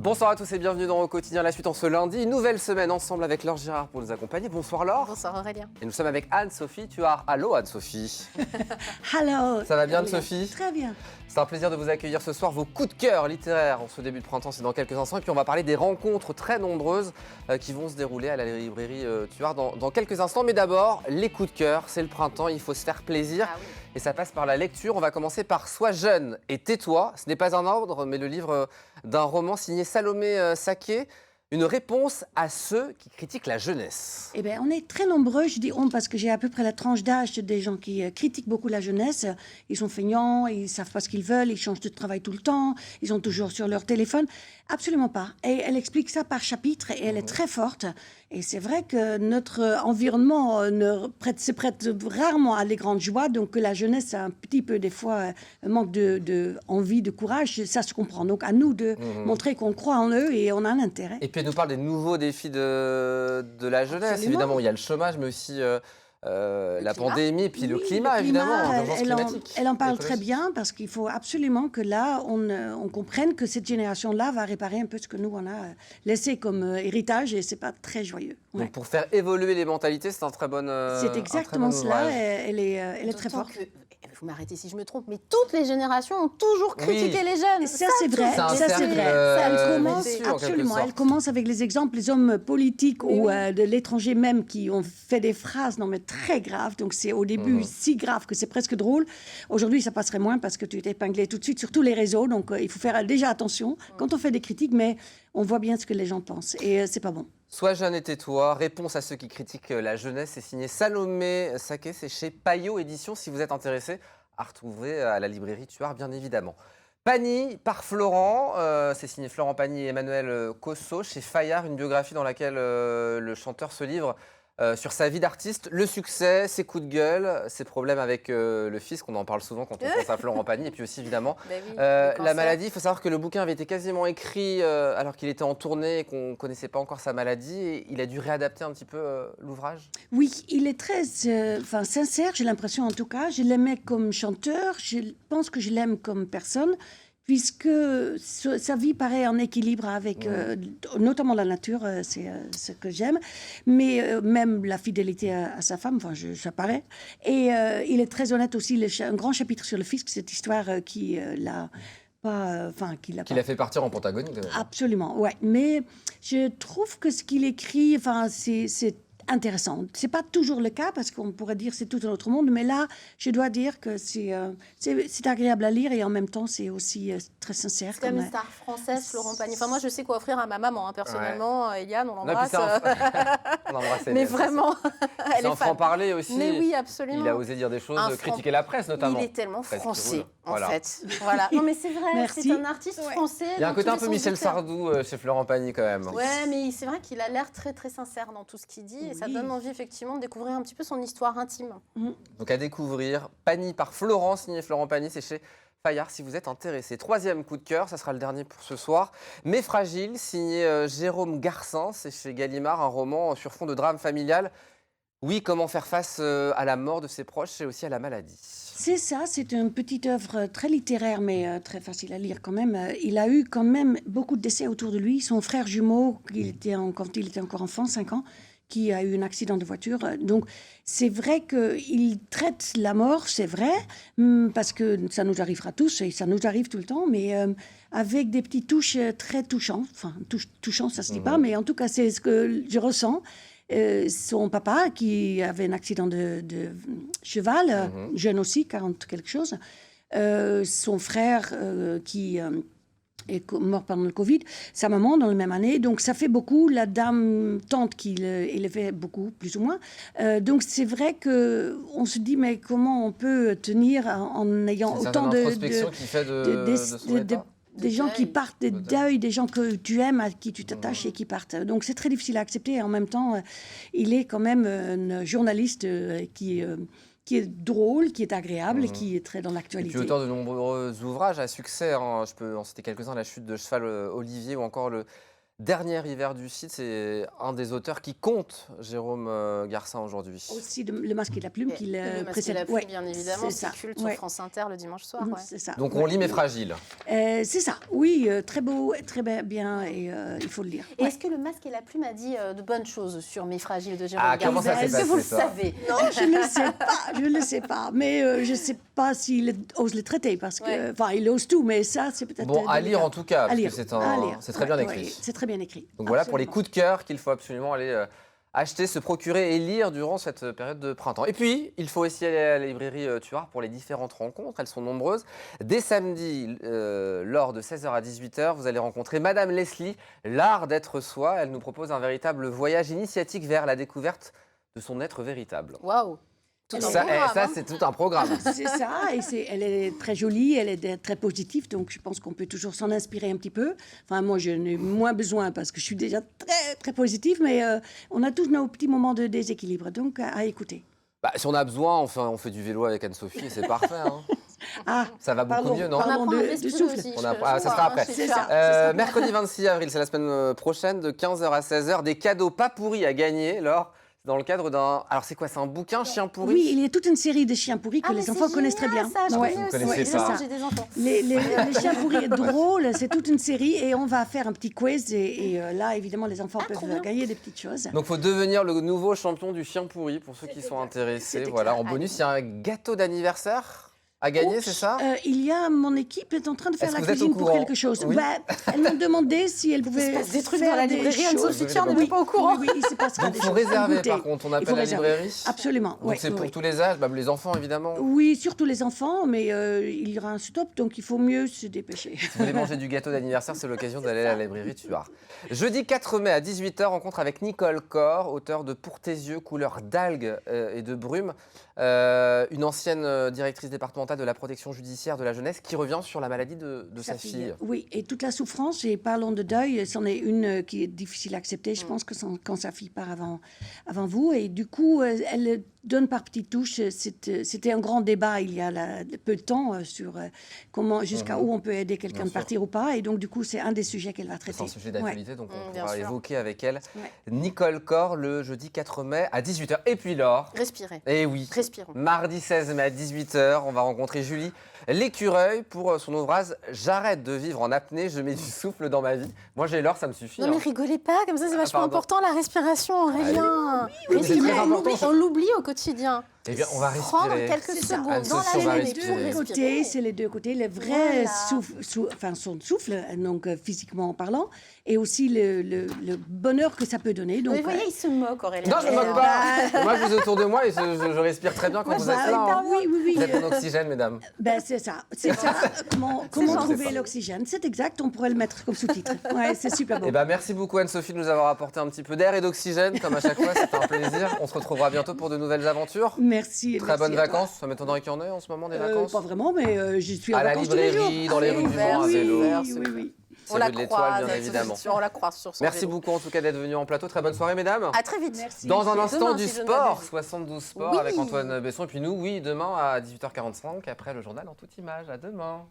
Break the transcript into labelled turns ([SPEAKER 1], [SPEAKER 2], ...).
[SPEAKER 1] Bonsoir à tous et bienvenue dans Au quotidien, la suite en ce lundi. Une nouvelle semaine ensemble avec Laure Girard pour nous accompagner. Bonsoir Laure.
[SPEAKER 2] Bonsoir Aurélien.
[SPEAKER 1] Et nous sommes avec Anne-Sophie Tuard. Allô Anne-Sophie.
[SPEAKER 3] Hello.
[SPEAKER 1] Ça va bien Anne-Sophie?
[SPEAKER 3] Très bien.
[SPEAKER 1] C'est un plaisir de vous accueillir ce soir. Vos coups de cœur littéraires en ce début de printemps, c'est dans quelques instants. Et puis on va parler des rencontres très nombreuses qui vont se dérouler à la librairie Tuard dans quelques instants. Mais d'abord, les coups de cœur. C'est le printemps, il faut se faire plaisir.
[SPEAKER 2] Ah oui.
[SPEAKER 1] Et ça passe par la lecture. On va commencer par Sois jeune et tais-toi. Ce n'est pas un ordre, mais le livre d'un roman signé Salomé Saké. Une réponse à ceux qui critiquent la jeunesse.
[SPEAKER 3] Eh bien, on est très nombreux, je dis on parce que j'ai à peu près la tranche d'âge des gens qui critiquent beaucoup la jeunesse. Ils sont feignants, ils ne savent pas ce qu'ils veulent, ils changent de travail tout le temps, ils sont toujours sur leur téléphone. Absolument pas. Et elle explique ça par chapitre et elle est très forte. Et c'est vrai que notre environnement se prête rarement à les grandes joies, donc que la jeunesse a un petit peu des fois manque de envie, de courage, ça se comprend. Donc à nous de montrer qu'on croit en eux et on a un intérêt.
[SPEAKER 1] Et puis elle nous parle des nouveaux défis de la jeunesse.
[SPEAKER 3] Absolument.
[SPEAKER 1] Évidemment, il y a le chômage, mais aussi la
[SPEAKER 2] climat.
[SPEAKER 1] pandémie, et puis le
[SPEAKER 3] Oui,
[SPEAKER 1] climat, évidemment, l'urgence
[SPEAKER 3] elle
[SPEAKER 1] climatique.
[SPEAKER 3] en parle
[SPEAKER 1] écologique.
[SPEAKER 3] très bien parce qu'il faut absolument que là, on comprenne que cette génération-là va réparer un peu ce que nous, on a laissé comme héritage et c'est pas très joyeux. Ouais.
[SPEAKER 1] Donc pour faire évoluer les mentalités, c'est un très bon
[SPEAKER 3] C'est exactement cela.
[SPEAKER 1] ouvrage.
[SPEAKER 3] Elle est très
[SPEAKER 2] D'autant
[SPEAKER 3] forte.
[SPEAKER 2] que, vous m'arrêtez si je me trompe, mais toutes les générations ont toujours critiqué
[SPEAKER 1] Oui.
[SPEAKER 2] les jeunes.
[SPEAKER 3] Ça, c'est vrai.
[SPEAKER 1] C'est un
[SPEAKER 3] Ça, c'est
[SPEAKER 1] cercle,
[SPEAKER 3] vrai.
[SPEAKER 1] euh,
[SPEAKER 3] Elle commence,
[SPEAKER 1] vicieux, en quelque
[SPEAKER 3] absolument.
[SPEAKER 1] sorte.
[SPEAKER 3] Elle commence avec les exemples, les hommes politiques
[SPEAKER 2] Mais
[SPEAKER 3] ou
[SPEAKER 2] oui.
[SPEAKER 3] de l'étranger même qui ont fait des phrases, non mais très graves. Donc c'est au début si grave que c'est presque drôle. Aujourd'hui, ça passerait moins parce que tu es épinglé tout de suite sur tous les réseaux. Donc il faut faire déjà attention quand on fait des critiques, mais on voit bien ce que les gens pensent et c'est pas bon.
[SPEAKER 1] Sois jeune et tais-toi. Réponse à ceux qui critiquent la jeunesse. C'est signé Salomé Saké. C'est chez Payot Édition. Si vous êtes intéressé, à retrouver à la librairie Tuard, bien évidemment. Pagny par Florent. C'est signé Florent Pagny et Emmanuel Cosso. Chez Fayard, une biographie dans laquelle le chanteur se livre sur sa vie d'artiste, le succès, ses coups de gueule, ses problèmes avec le fisc. On en parle souvent quand on pense à Florent Pagny. Et puis aussi, évidemment,
[SPEAKER 2] Ben oui, le
[SPEAKER 1] la
[SPEAKER 2] cancer.
[SPEAKER 1] maladie. Il faut savoir que le bouquin avait été quasiment écrit alors qu'il était en tournée et qu'on ne connaissait pas encore sa maladie. Et il a dû réadapter un petit peu l'ouvrage.
[SPEAKER 3] Oui, il est très sincère, j'ai l'impression en tout cas. Je l'aimais comme chanteur, je pense que je l'aime comme personne, puisque sa vie paraît en équilibre avec notamment la nature, c'est ce que j'aime, mais même la fidélité à sa femme, enfin, ça paraît. Et il est très honnête aussi, un grand chapitre sur le fisc, cette histoire qui l'a pas...
[SPEAKER 1] Qu'il a fait partir en Patagonie. quand même.
[SPEAKER 3] Absolument, ouais. Mais je trouve que ce qu'il écrit, enfin, c'est intéressant. C'est pas toujours le cas parce qu'on pourrait dire c'est tout un autre monde, mais là, je dois dire que c'est agréable à lire et en même temps, c'est aussi très sincère.
[SPEAKER 2] C'est comme une
[SPEAKER 3] comme,
[SPEAKER 2] star française, Florent Pagny. Enfin, moi, je sais quoi offrir à ma maman, hein, personnellement. Eliane, on
[SPEAKER 1] Non, puis
[SPEAKER 2] l'embrasse.
[SPEAKER 1] on embrasse
[SPEAKER 2] Mais
[SPEAKER 1] Eliane.
[SPEAKER 2] vraiment, elle
[SPEAKER 1] C'est
[SPEAKER 2] est
[SPEAKER 1] en
[SPEAKER 2] fan.
[SPEAKER 1] franc-parler aussi.
[SPEAKER 2] Mais oui, absolument.
[SPEAKER 1] Il a osé dire des choses,
[SPEAKER 2] Un
[SPEAKER 1] critiquer la presse notamment.
[SPEAKER 2] Il est tellement
[SPEAKER 1] Presse qui
[SPEAKER 2] français,
[SPEAKER 1] roule.
[SPEAKER 2] en
[SPEAKER 1] Voilà.
[SPEAKER 2] fait. Voilà. Non, mais c'est vrai,
[SPEAKER 3] Merci.
[SPEAKER 2] c'est un artiste français.
[SPEAKER 1] Il y a un
[SPEAKER 2] dans
[SPEAKER 1] côté
[SPEAKER 2] tous
[SPEAKER 1] un
[SPEAKER 2] les
[SPEAKER 1] peu
[SPEAKER 2] sens
[SPEAKER 1] Michel
[SPEAKER 2] du terme.
[SPEAKER 1] Sardou chez Florent Pagny quand même.
[SPEAKER 2] Ouais, mais c'est vrai qu'il a l'air très très sincère dans tout ce qu'il dit et ça
[SPEAKER 3] Oui.
[SPEAKER 2] donne envie effectivement de découvrir un petit peu son histoire intime.
[SPEAKER 1] Donc à découvrir, Pagny par Florent, signé Florent Pagny, c'est chez Fayard si vous êtes intéressé. Troisième coup de cœur, ça sera le dernier pour ce soir. Mais fragile, signé Jérôme Garcin, c'est chez Gallimard, un roman sur fond de drame familial. Oui, comment faire face à la mort de ses proches et aussi à la maladie.
[SPEAKER 3] C'est ça, c'est une petite œuvre très littéraire, mais très facile à lire quand même. Il a eu quand même beaucoup de décès autour de lui. Son frère jumeau, quand il était encore enfant, 5 ans, qui a eu un accident de voiture. Donc, c'est vrai qu'il traite la mort, c'est vrai, parce que ça nous arrivera tous, et ça nous arrive tout le temps, mais avec des petites touches très touchantes. Enfin, touchant, ça se dit pas, mais en tout cas, c'est ce que je ressens. Son papa, qui avait un accident de cheval, jeune aussi, 40 quelque chose. Son frère, qui est mort pendant le Covid. Sa maman, dans la même année. Donc, ça fait beaucoup. La tante qui élevait beaucoup, plus ou moins. Donc, c'est vrai qu'on se dit, mais comment on peut tenir en ayant
[SPEAKER 1] C'est
[SPEAKER 3] autant
[SPEAKER 1] une introspection qui fait de son état.
[SPEAKER 3] des gens qui
[SPEAKER 2] deuil.
[SPEAKER 3] partent, des
[SPEAKER 1] De deuil.
[SPEAKER 3] deuils, des gens que tu aimes, à qui tu t'attaches et qui partent. Donc c'est très difficile à accepter. Et en même temps, il est quand même un journaliste qui est drôle, qui est agréable, et qui est très dans
[SPEAKER 1] Et
[SPEAKER 3] l'actualité.
[SPEAKER 1] puis auteur de nombreux ouvrages à succès. Hein. Je peux en citer quelques-uns, La chute de cheval Olivier ou encore Dernier hiver du site, c'est un des auteurs qui compte, Jérôme Garcin, aujourd'hui.
[SPEAKER 3] Aussi Le Masque et la Plume
[SPEAKER 2] Et
[SPEAKER 3] qu'il
[SPEAKER 2] Le Masque et
[SPEAKER 3] précède.
[SPEAKER 2] la Plume,
[SPEAKER 3] Ouais,
[SPEAKER 2] bien évidemment,
[SPEAKER 3] c'est
[SPEAKER 2] c'est
[SPEAKER 3] ça.
[SPEAKER 2] culte sur
[SPEAKER 3] Ouais.
[SPEAKER 2] France Inter le dimanche soir. Ouais.
[SPEAKER 3] C'est ça.
[SPEAKER 1] Donc
[SPEAKER 3] Ouais.
[SPEAKER 1] on lit mais fragile.
[SPEAKER 3] C'est ça, oui, très beau, très bien, et il faut le lire.
[SPEAKER 2] Et
[SPEAKER 3] Ouais.
[SPEAKER 2] est-ce que Le Masque et la Plume a dit de bonnes choses sur Mes Fragiles de Jérôme
[SPEAKER 1] Ah, comment ça
[SPEAKER 2] Garcin?
[SPEAKER 1] s'est
[SPEAKER 2] Est-ce que vous le
[SPEAKER 1] passé, ça
[SPEAKER 2] savez?
[SPEAKER 3] Non, je ne le sais pas, mais je ne sais pas s'il ose le traiter, parce que, enfin, il ose tout, mais ça, c'est peut-être
[SPEAKER 1] Bon, à lire en tout cas,
[SPEAKER 3] À
[SPEAKER 1] parce
[SPEAKER 3] lire,
[SPEAKER 1] que
[SPEAKER 3] à lire.
[SPEAKER 1] c'est très bien
[SPEAKER 3] Ouais,
[SPEAKER 1] écrit.
[SPEAKER 3] ouais, c'est très bien écrit.
[SPEAKER 1] Donc voilà pour les
[SPEAKER 3] Absolument.
[SPEAKER 1] coups de cœur qu'il faut absolument aller acheter, se procurer et lire durant cette période de printemps. Et puis, il faut aussi aller à la librairie Tuard pour les différentes rencontres. Elles sont nombreuses. Dès samedi, lors de 16h à 18h, vous allez rencontrer Madame Leslie, l'art d'être soi. Elle nous propose un véritable voyage initiatique vers la découverte de son être véritable.
[SPEAKER 2] Waouh! Tout un
[SPEAKER 1] Ça,
[SPEAKER 2] programme, hein.
[SPEAKER 1] c'est tout un programme.
[SPEAKER 3] C'est ça, et elle est très jolie, elle est très positive, donc je pense qu'on peut toujours s'en inspirer un petit peu. Enfin, moi, je n'ai moins besoin parce que je suis déjà très positive, mais on a tous nos petits moments de déséquilibre, donc à écouter.
[SPEAKER 1] Bah, si on a besoin, on fait du vélo avec Anne-Sophie et c'est parfait. Hein.
[SPEAKER 3] Ah,
[SPEAKER 1] Ça va beaucoup
[SPEAKER 3] pardon,
[SPEAKER 1] mieux, non
[SPEAKER 2] On
[SPEAKER 3] pardon.
[SPEAKER 2] apprend à
[SPEAKER 3] de
[SPEAKER 2] respirer
[SPEAKER 3] souffle.
[SPEAKER 2] aussi.
[SPEAKER 1] Ça sera après.
[SPEAKER 3] C'est ça.
[SPEAKER 1] Mercredi 26 avril, c'est la semaine prochaine, de 15h à 16h, des cadeaux pas pourris à gagner, Laure, dans le cadre d'un... Alors c'est quoi, c'est un bouquin, Chien pourri?
[SPEAKER 3] Oui, il y a toute une série de chiens pourris que
[SPEAKER 2] Ah, mais
[SPEAKER 3] les
[SPEAKER 2] c'est
[SPEAKER 3] enfants connaissent très
[SPEAKER 2] génial,
[SPEAKER 3] bien.
[SPEAKER 2] Ça, je
[SPEAKER 3] Ouais.
[SPEAKER 2] connais
[SPEAKER 1] Vous
[SPEAKER 2] aussi.
[SPEAKER 1] connaissez
[SPEAKER 2] Oui,
[SPEAKER 1] ça.
[SPEAKER 2] j'ai des enfants.
[SPEAKER 3] Les chiens pourris drôles, c'est toute une série et on va faire un petit quiz et là, évidemment, les enfants
[SPEAKER 2] trop
[SPEAKER 3] peuvent
[SPEAKER 2] bien.
[SPEAKER 3] gagner des petites choses.
[SPEAKER 1] Donc faut devenir le nouveau champion du chien pourri, pour ceux qui sont intéressés.
[SPEAKER 3] C'est
[SPEAKER 1] Voilà,
[SPEAKER 3] exact.
[SPEAKER 1] en bonus, il y a un gâteau d'anniversaire à gagner,
[SPEAKER 3] Oups,
[SPEAKER 1] c'est ça?
[SPEAKER 3] il y a mon équipe est en train de faire
[SPEAKER 1] Est-ce
[SPEAKER 3] la
[SPEAKER 1] que vous êtes au
[SPEAKER 3] cuisine pour
[SPEAKER 1] courant?
[SPEAKER 3] quelque chose.
[SPEAKER 1] Oui.
[SPEAKER 3] Bah, elles m'ont demandé si elles pouvaient
[SPEAKER 2] Il se passe des trucs
[SPEAKER 3] faire
[SPEAKER 2] dans la
[SPEAKER 3] des
[SPEAKER 2] librairie,
[SPEAKER 3] choses.
[SPEAKER 2] Anne-Sophie, tiens, on n'est
[SPEAKER 3] Oui,
[SPEAKER 2] même pas au courant.
[SPEAKER 3] Oui, il se passera
[SPEAKER 1] Donc
[SPEAKER 3] des
[SPEAKER 1] faut
[SPEAKER 3] choses.
[SPEAKER 1] réserver
[SPEAKER 3] Goûter.
[SPEAKER 1] par contre, on
[SPEAKER 3] Il faut
[SPEAKER 1] appelle la
[SPEAKER 3] réserver.
[SPEAKER 1] librairie.
[SPEAKER 3] Absolument.
[SPEAKER 1] Donc
[SPEAKER 3] ouais,
[SPEAKER 1] c'est pour
[SPEAKER 3] oui.
[SPEAKER 1] tous les âges, les enfants évidemment.
[SPEAKER 3] Oui, surtout les enfants, mais il y aura un stop, donc il faut mieux se dépêcher.
[SPEAKER 1] Si vous voulez manger du gâteau d'anniversaire, c'est l'occasion d'aller à la librairie Tuard. Jeudi 4 mai à 18h, rencontre avec Nicole Corr, auteure de Pour tes yeux, couleur d'algues et de brume. Une ancienne directrice départementale de la protection judiciaire de la jeunesse qui revient sur la maladie de sa fille.
[SPEAKER 3] Oui, et toute la souffrance, et parlons de deuil, c'en est une qui est difficile à accepter, je pense, que quand sa fille part avant vous. Et du coup, elle donne par petites touches. C'était un grand débat il y a peu de temps sur jusqu'à où on peut aider quelqu'un
[SPEAKER 1] Bien
[SPEAKER 3] de
[SPEAKER 1] sûr.
[SPEAKER 3] partir ou pas. Et donc, du coup, c'est un des sujets qu'elle va traiter.
[SPEAKER 1] C'est un sujet d'actualité, donc on
[SPEAKER 2] bien
[SPEAKER 1] pourra
[SPEAKER 2] sûr.
[SPEAKER 1] évoquer avec elle
[SPEAKER 3] Ouais.
[SPEAKER 1] Nicole Corr le jeudi 4 mai à 18h. Et puis Laure,
[SPEAKER 2] Respirez.
[SPEAKER 1] eh oui,
[SPEAKER 2] Respirons.
[SPEAKER 1] mardi 16 mai à 18h, on va rencontrer Julie L'Écureuil pour son ouvrage « J'arrête de vivre en apnée, je mets du souffle dans ma vie ». Moi j'ai l'heure, ça me suffit.
[SPEAKER 2] Non mais
[SPEAKER 1] hein.
[SPEAKER 2] rigolez pas, comme ça c'est vachement
[SPEAKER 1] pardon.
[SPEAKER 2] important la respiration, Aurélien.
[SPEAKER 1] oui, c'est très important.
[SPEAKER 2] On l'oublie au quotidien.
[SPEAKER 1] Eh bien, on va
[SPEAKER 2] Prendre
[SPEAKER 1] respirer.
[SPEAKER 2] quelques
[SPEAKER 3] C'est ça.
[SPEAKER 2] secondes dans
[SPEAKER 1] Anne-Sophie, on va
[SPEAKER 2] la
[SPEAKER 3] Les
[SPEAKER 2] journée
[SPEAKER 1] respirer.
[SPEAKER 2] pour
[SPEAKER 3] deux
[SPEAKER 2] respirer.
[SPEAKER 3] côtés, c'est les deux côtés, le vrai
[SPEAKER 2] Voilà.
[SPEAKER 3] son souffle, donc physiquement parlant, et aussi le bonheur que ça peut donner. Donc,
[SPEAKER 2] Vous voyez, il se moque, Aurélien.
[SPEAKER 1] Non, je ne moque pas. Moi, je vous ai autour de moi et je respire très bien quand vous êtes là. hein.
[SPEAKER 3] oui, oui, oui.
[SPEAKER 1] Vous êtes mon oxygène, mesdames.
[SPEAKER 3] Ben, c'est ça. Comment
[SPEAKER 1] gentil.
[SPEAKER 3] trouver l'oxygène? C'est exact, on pourrait le mettre comme sous-titre. Ouais, c'est super beau.
[SPEAKER 1] Eh ben, merci beaucoup Anne-Sophie de nous avoir apporté un petit peu d'air et d'oxygène, comme à chaque fois, c'était un plaisir. On se retrouvera bientôt pour de nouvelles aventures.
[SPEAKER 3] Merci.
[SPEAKER 1] Très
[SPEAKER 3] merci
[SPEAKER 1] bonnes
[SPEAKER 3] à toi.
[SPEAKER 1] vacances, ça m'étonnerait qu'il y en ait en ce moment des vacances.
[SPEAKER 3] Pas vraiment, mais j'y suis en
[SPEAKER 1] À la
[SPEAKER 3] vacances tous les jours.
[SPEAKER 1] librairie, dans les
[SPEAKER 2] Ah,
[SPEAKER 1] rues du
[SPEAKER 2] ouvert,
[SPEAKER 1] Mans, à
[SPEAKER 2] oui,
[SPEAKER 1] vélo.
[SPEAKER 2] ouvert.
[SPEAKER 3] Oui, oui.
[SPEAKER 2] On la
[SPEAKER 1] C'est rue de
[SPEAKER 2] croise,
[SPEAKER 1] l'Étoile, bien évidemment.
[SPEAKER 2] on la croise sur son
[SPEAKER 1] Merci
[SPEAKER 2] vélo.
[SPEAKER 1] beaucoup en tout cas d'être venu en plateau. Très bonne soirée, mesdames.
[SPEAKER 2] À très vite.
[SPEAKER 3] Merci.
[SPEAKER 1] Dans un
[SPEAKER 2] Demain,
[SPEAKER 1] instant, du
[SPEAKER 2] si je ne
[SPEAKER 1] sport,
[SPEAKER 2] m'abuse.
[SPEAKER 1] 72 Sport
[SPEAKER 2] Oui.
[SPEAKER 1] avec Antoine Besson. Et puis nous, oui, demain à 18h45, après le journal en toute image. À demain.